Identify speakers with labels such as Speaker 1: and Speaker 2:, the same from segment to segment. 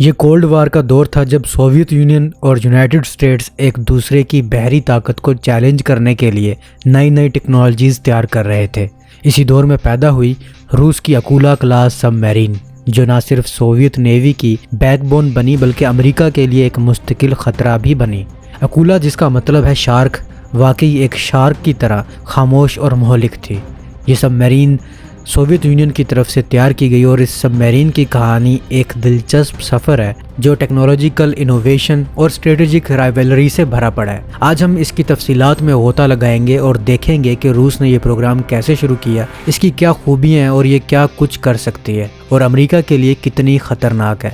Speaker 1: یہ cold war کا دور تھا جب سوویت یونین اور یونائٹڈ اسٹیٹس ایک دوسرے کی بحری طاقت کو چیلنج کرنے کے لیے نئی ٹیکنالوجیز تیار کر رہے تھے۔ اسی دور میں پیدا ہوئی روس کی اکولا کلاس سب میرین، جو نہ صرف سوویت نیوی کی بیک بون بنی بلکہ امریکہ کے لیے ایک مستقل خطرہ بھی بنی۔ اکولا، جس کا مطلب ہے شارک، واقعی ایک شارک کی طرح خاموش اور مہلک تھی۔ یہ سب میرین سوویت یونین کی طرف سے تیار کی گئی اور اس سب میرین کی کہانی ایک دلچسپ سفر ہے جو ٹیکنالوجیکل انوویشن اور اسٹریٹجک رائیولری سے بھرا پڑا ہے۔ آج ہم اس کی تفصیلات میں غوطہ لگائیں گے اور دیکھیں گے کہ روس نے یہ پروگرام کیسے شروع کیا، اس کی کیا خوبیاں ہیں اور یہ کیا کچھ کر سکتی ہے اور امریکہ کے لیے کتنی خطرناک ہے۔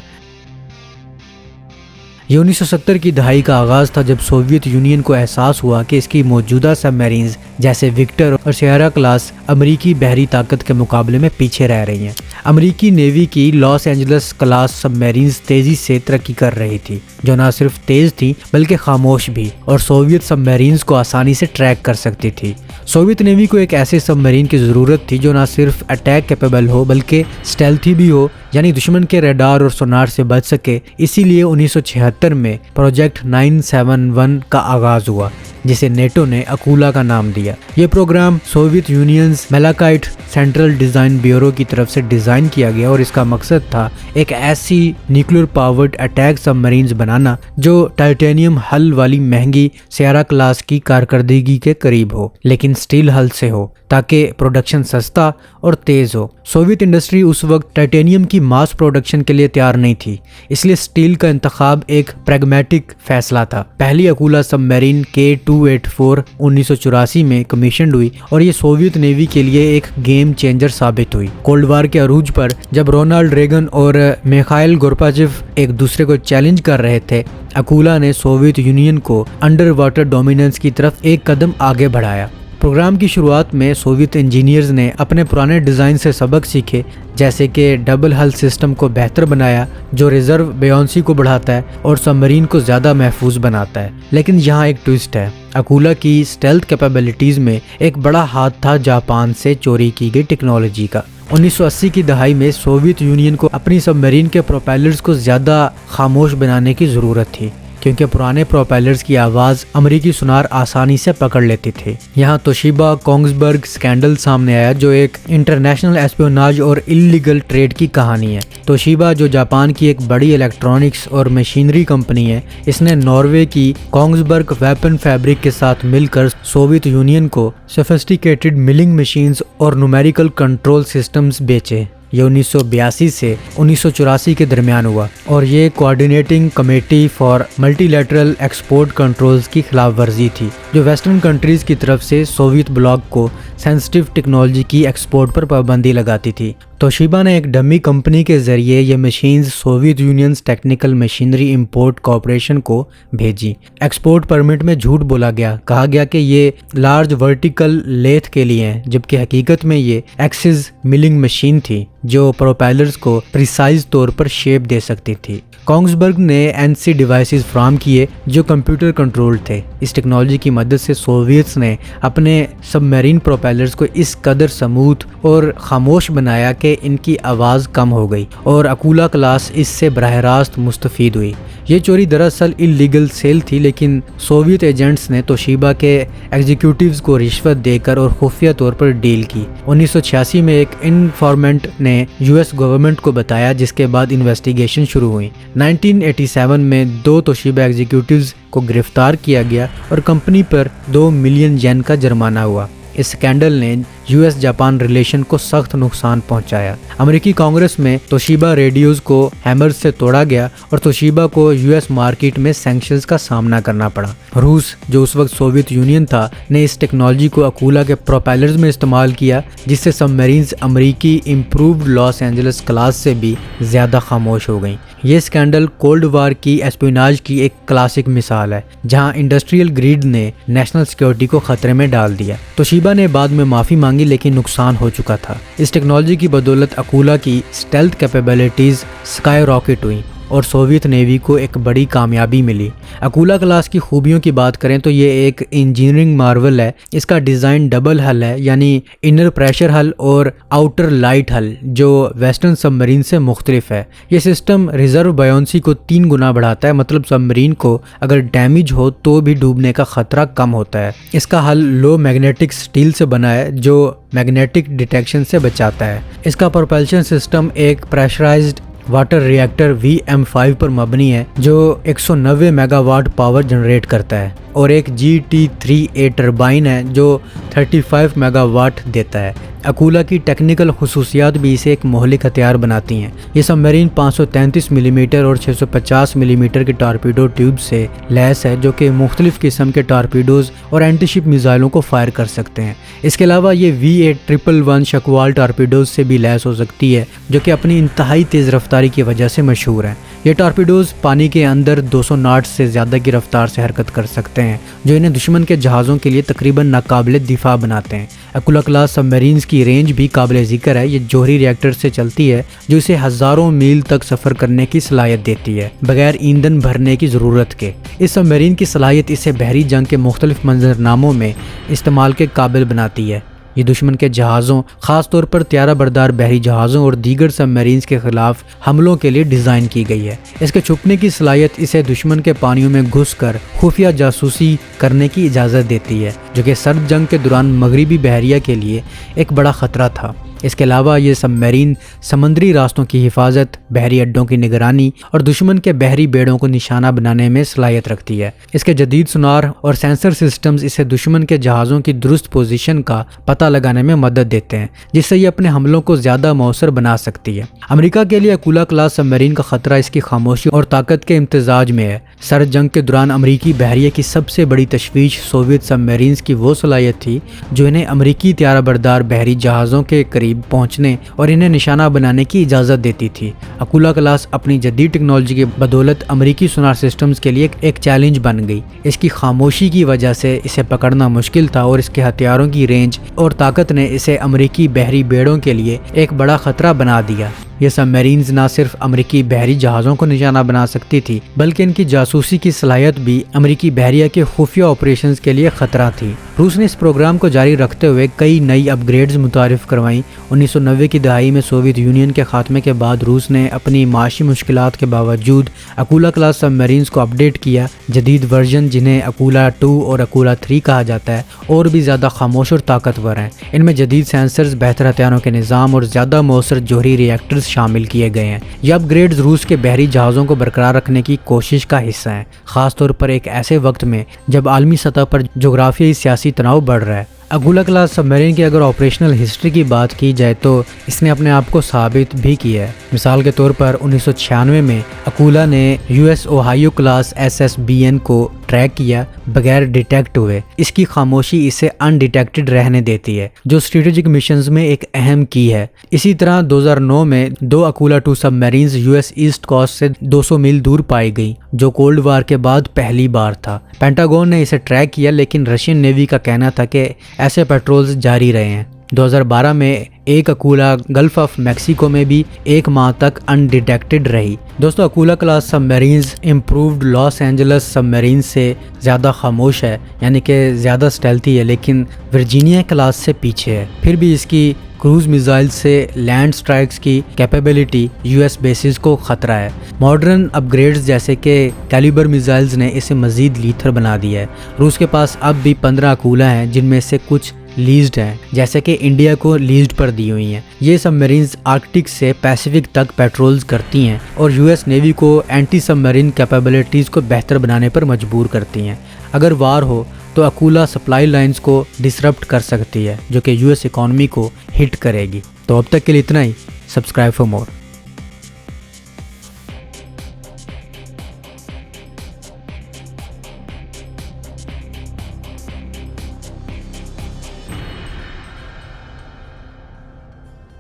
Speaker 1: یہ 1970 کی دہائی کا آغاز تھا جب سوویت یونین کو احساس ہوا کہ اس کی موجودہ سب میرینز جیسے وکٹر اور سیئرا کلاس امریکی بحری طاقت کے مقابلے میں پیچھے رہ رہی ہیں۔ امریکی نیوی کی لاس اینجلس کلاس سب میرینز تیزی سے ترقی کر رہی تھی، جو نہ صرف تیز تھی بلکہ خاموش بھی، اور سوویت سب میرینز کو آسانی سے ٹریک کر سکتی تھی۔ سوویت نیوی کو ایک ایسے سب میرین کی ضرورت تھی جو نہ صرف اٹیک کیپیبل ہو بلکہ اسٹیلتھی بھی ہو، یعنی دشمن کے ریڈار اور سونار سے بچ سکے۔ اسی لیے 1976 میں پروجیکٹ 971 کا آغاز ہوا، جسے نیٹو نے اکولا کا نام دیا۔ یہ programme Soviet Union's Malachite Central Design Bureau کی طرف سے ڈیزائن کیا گیا اور اس کا مقصد تھا ایک ایسی نیوکلیر پاورڈ اٹیک سب مرینز بنانا جو ٹائٹینیم حل والی مہنگی سیارا کلاس کی کارکردگی کے قریب ہو، لیکن سٹیل حل سے ہو تاکہ پروڈکشن سستا اور تیز ہو۔ سوویت انڈسٹری اس وقت ٹائٹینیم کی ماس پروڈکشن کے لیے تیار نہیں تھی، اس لیے سٹیل کا انتخاب ایک پریگمیٹک فیصلہ تھا۔ پہلی اکولا سب میرین K284 1984 میں کمیشنڈ ہوئی اور یہ سوویت نیوی کے لیے ایک گیم چینجر ثابت ہوئی۔ کولڈ وار کے عروج پر جب رونالڈ ریگن اور میخائل گورباچیو ایک دوسرے کو چیلنج کر رہے تھے، اکولا نے سوویت یونین کو انڈر واٹر ڈومیننس کی طرف ایک قدم آگے بڑھایا۔ پروگرام کی شروعات میں سوویت انجینئرز نے اپنے پرانے ڈیزائن سے سبق سیکھے، جیسے کہ ڈبل ہل سسٹم کو بہتر بنایا جو ریزرو بیونسی کو بڑھاتا ہے اور سب مرین کو زیادہ محفوظ بناتا ہے۔ لیکن یہاں ایک ٹوسٹ ہے، اکولا کی اسٹیلتھ کیپیبلٹیز میں ایک بڑا ہاتھ تھا جاپان سے چوری کی گئی ٹیکنالوجی کا۔ 1980 کی دہائی میں سوویت یونین کو اپنی سب مرین کے پروپیلرز کو زیادہ خاموش بنانے کی ضرورت تھی، کیونکہ پرانے پروپیلرز کی آواز امریکی سونار آسانی سے پکڑ لیتی تھی۔ یہاں توشیبا کونگسبرگ سکینڈل سامنے آیا جو ایک انٹرنیشنل ایسپیوناج اور انلیگل ٹریڈ کی کہانی ہے۔ توشیبا، جو جاپان کی ایک بڑی الیکٹرانکس اور مشینری کمپنی ہے، اس نے ناروے کی کونگسبرگ ویپن فیبرک کے ساتھ مل کر سوویت یونین کو سوفسٹیکیٹڈ ملنگ مشینز اور نومیریکل کنٹرول سسٹمز بیچے۔ یہ 1982 سے 1984 کے درمیان ہوا اور یہ Coordinating Committee for Multilateral Export Controls کی خلاف ورزی تھی، جو ویسٹرن کنٹریز کی طرف سے سوویت بلاک کو سینسٹیو ٹیکنالوجی کی ایکسپورٹ پر پابندی لگاتی تھی۔ توشیبا نے ایک ڈمی کمپنی کے ذریعے یہ machines Soviet unions technical machinery import corporation کو بھیجی۔ ایکسپورٹ پرمٹ میں جھوٹ بولا گیا، کہا گیا کہ یہ لارج ورٹیکل لیتھ کے لیے ہیں، جبکہ حقیقت میں یہ ایکسس ملنگ مشین تھی جو پروپیلرز کو پریسائز طور پر شیپ دے سکتی تھی۔ کونگسبرگ نے NC ڈیوائسز فراہم کیے جو کمپیوٹر کنٹرولڈ تھے۔ اس ٹیکنالوجی کی مدد سے سوویتس نے اپنے سب میرین پروپیلرز کو اس قدر سموتھ اور خاموش بنایا کہ ان کی آواز کم ہو گئی اور اکولا کلاس اس سے براہ راست مستفید ہوئی۔ یہ چوری دراصل انلیگل سیل تھی، لیکن سوویت ایجنٹس نے توشیبا کے ایگزیکیوٹیوز کو رشوت دے کر اور خفیہ طور پر ڈیل کی۔ 1986 میں ایک انفارمنٹ نے US گورنمنٹ کو بتایا، جس کے بعد انویسٹیگیشن شروع ہوئی۔ 1987 میں 2 توشیبا ایگزیکیوٹیوز کو گرفتار کیا گیا اور کمپنی پر 2 ملین ین کا جرمانہ ہوا۔ اس سکینڈل نے US جاپان ریلیشن کو سخت نقصان پہنچایا۔ امریکی کانگریس میں توشیبا ریڈیوز کو ہیمر سے توڑا گیا اور توشیبا کو US مارکیٹ میں سینکشنز کا سامنا کرنا پڑا۔ روس، جو اس وقت سوویت یونین تھا، نے اس ٹیکنالوجی کو اکولا کے پروپیلرز میں استعمال کیا، جس سے سب میرینز امریکی امپرووڈ لاس اینجلس کلاس سے بھی زیادہ خاموش ہو گئیں۔ یہ سکینڈل کولڈ وار کی ایسپیوناج کی ایک کلاسک مثال ہے، جہاں انڈسٹریل گریڈ نے نیشنل سیکیورٹی کو خطرے میں ڈال دیا۔ توشیبا نے بعد میں معافی مانگی، لیکن نقصان ہو چکا تھا۔ اس ٹیکنالوجی کی بدولت اکولا کی اسٹیلتھ کیپیبلٹیز سکائی راکٹ ہوئیں اور سوویت نیوی کو ایک بڑی کامیابی ملی۔ اکولا کلاس کی خوبیوں کی بات کریں تو یہ ایک انجینئرنگ مارول ہے۔ اس کا ڈیزائن ڈبل ہل ہے، یعنی انر پریشر ہل اور آؤٹر لائٹ ہل، جو ویسٹرن سب مرین سے مختلف ہے۔ یہ سسٹم ریزرو بایونسی کو 3 گنا بڑھاتا ہے، مطلب سب مرین کو اگر ڈیمیج ہو تو بھی ڈوبنے کا خطرہ کم ہوتا ہے۔ اس کا ہل لو میگنیٹک سٹیل سے بنا ہے جو میگنیٹک ڈیٹیکشن سے بچاتا ہے۔ اس کا پروپلشن سسٹم ایک پریشرائزڈ واٹر ری ایکٹر VM5 پر مبنی ہے جو 190 میگا واٹ پاور جنریٹ کرتا ہے، اور ایک GT3A ٹربائن ہے جو 35 میگا واٹ دیتا ہے۔ اکولا کی ٹیکنیکل خصوصیات بھی اسے ایک مہلک ہتھیار بناتی ہیں۔ یہ سب مرین 533 ملی میٹر اور 650 ملی میٹر کے ٹارپیڈو ٹیوب سے لیس ہے، جو کہ مختلف قسم کے ٹارپیڈوز اور اینٹی شپ میزائلوں کو فائر کر سکتے ہیں۔ اس کے علاوہ یہ V811 شکوال ٹارپیڈوز سے بھی لیس ہو سکتی ہے، جو کہ اپنی انتہائی تیز رفتاری کی وجہ سے مشہور ہیں۔ یہ ٹارپیڈوز پانی کے اندر 200 ناٹ سے زیادہ کی رفتار سے حرکت کر سکتے ہیں، جو انہیں دشمن کے جہازوں کے لیے تقریباً ناقابل دفاع بناتے ہیں۔ اکولا کلاس سب مرینز کی رینج بھی قابل ذکر ہے۔ یہ جوہری ری ایکٹر سے چلتی ہے جو اسے ہزاروں میل تک سفر کرنے کی صلاحیت دیتی ہے بغیر ایندھن بھرنے کی ضرورت کے۔ اس سب مرین کی صلاحیت اسے بحری جنگ کے مختلف منظرناموں میں استعمال کے قابل بناتی ہے۔ یہ دشمن کے جہازوں، خاص طور پر طیارہ بردار بحری جہازوں اور دیگر سب مرینز کے خلاف حملوں کے لیے ڈیزائن کی گئی ہے۔ اس کے چھپنے کی صلاحیت اسے دشمن کے پانیوں میں گھس کر خفیہ جاسوسی کرنے کی اجازت دیتی ہے، جو کہ سرد جنگ کے دوران مغربی بحریہ کے لیے ایک بڑا خطرہ تھا۔ اس کے علاوہ یہ سب مرین سمندری راستوں کی حفاظت، بحری اڈوں کی نگرانی اور دشمن کے بحری بیڑوں کو نشانہ بنانے میں صلاحیت رکھتی ہے۔ اس کے جدید سونار اور سینسر سسٹمز اسے دشمن کے جہازوں کی درست پوزیشن کا پتہ لگانے میں مدد دیتے ہیں، جس سے یہ اپنے حملوں کو زیادہ مؤثر بنا سکتی ہے۔ امریکہ کے لیے اکولا کلاس سب مرین کا خطرہ اس کی خاموشی اور طاقت کے امتزاج میں ہے۔ سرد جنگ کے دوران امریکی بحریہ کی سب سے بڑی تشویش سوویت سب مرینز کی وہ صلاحیت تھی جو انہیں امریکی طیارہ بردار بحری جہازوں کے قریب پہنچنے اور انہیں نشانہ بنانے کی اجازت دیتی تھی۔ اکولا کلاس اپنی جدید ٹیکنالوجی کی بدولت امریکی سونار سسٹمز کے لیے ایک چیلنج بن گئی۔ اس کی خاموشی کی وجہ سے اسے پکڑنا مشکل تھا، اور اس کے ہتھیاروں کی رینج اور طاقت نے اسے امریکی بحری بیڑوں کے لیے ایک بڑا خطرہ بنا دیا۔ یہ سب مرینز نہ صرف امریکی بحری جہازوں کو نشانہ بنا سکتی تھی، بلکہ ان کی جاسوسی کی صلاحیت بھی امریکی بحریہ کے خفیہ آپریشنز کے لیے خطرہ تھی۔ روس نے اس پروگرام کو جاری رکھتے ہوئے کئی نئی اپ گریڈز متعارف کروائیں۔ 1990 کی دہائی میں سوویت یونین کے خاتمے کے بعد روس نے اپنی معاشی مشکلات کے باوجود اکولا کلاس سب مرینز کو اپڈیٹ کیا۔ جدید ورژن، جنہیں اکولا 2 اور اکولا 3 کہا جاتا ہے، اور بھی زیادہ خاموش اور طاقتور ہیں۔ ان میں جدید سینسرز، بہتر ہتھیاروں کے نظام اور زیادہ مؤثر جوہری ری ایکٹرز شامل کیے گئے ہیں۔ یہ اپ گریڈز روس کے بحری جہازوں کو برقرار رکھنے کی کوشش کا حصہ ہیں، خاص طور پر ایک ایسے وقت میں جب عالمی سطح پر جغرافیائی سیاسی تناؤ بڑھ رہا ہے۔ اکولا کلاس سب مرین کی اگر آپریشنل ہسٹری کی بات کی جائے تو اس نے اپنے آپ کو ثابت بھی کیا ہے۔ مثال کے طور پر 1996 میں اکولا نے US اوہایو کلاس SSBN کو ٹریک کیا بغیر ڈیٹیکٹ ہوئے۔ اس کی خاموشی اسے ان ڈیٹیکٹڈ رہنے دیتی ہے، جو اسٹریٹجک مشنز میں ایک اہم کی ہے۔ اسی طرح 2009 میں 2 اکولا 2 سب مرینز US ایسٹ کوسٹ سے 200 میل دور پائی گئی، جو کولڈ وار کے بعد پہلی بار تھا۔ پینٹاگون نے اسے ٹریک کیا، لیکن رشین نیوی کا کہنا تھا کہ ایسے پیٹرولز جاری رہے ہیں۔ 2012 میں ایک اکولا گلف آف میکسیکو میں بھی 1 ماہ تک ان ڈیٹیکٹڈ رہی۔ دوستو، اکولا کلاس سب مرینز امپرووڈ لاس اینجلس سب مرینز سے زیادہ خاموش ہے، یعنی کہ زیادہ سٹیلتھی ہے، لیکن ورجینیا کلاس سے پیچھے ہے۔ پھر بھی اس کی کروز میزائل سے لینڈ سٹرائکس کی کیپیبلٹی US بیسز کو خطرہ ہے۔ ماڈرن اپ گریڈز جیسے کہ کیلیبر میزائلز نے اسے مزید لیتھر بنا دیا ہے۔ روس کے پاس اب بھی 15 اکولا ہیں، جن میں سے کچھ لیزڈ ہیں، جیسے کہ انڈیا کو لیزڈ پر دی ہوئی ہیں۔ یہ سب مرینز آرکٹک سے پیسیفک تک پیٹرولز کرتی ہیں اور US نیوی کو اینٹی سب مرین کیپیبلٹیز کو بہتر بنانے پر مجبور کرتی ہیں۔ اگر وار ہو تو اکولا سپلائی لائنز کو ڈسرپٹ کر سکتی ہے، جو کہ US اکانومی کو ہٹ کرے گی۔ تو اب تک کے لیے اتنا ہی۔ Subscribe for more.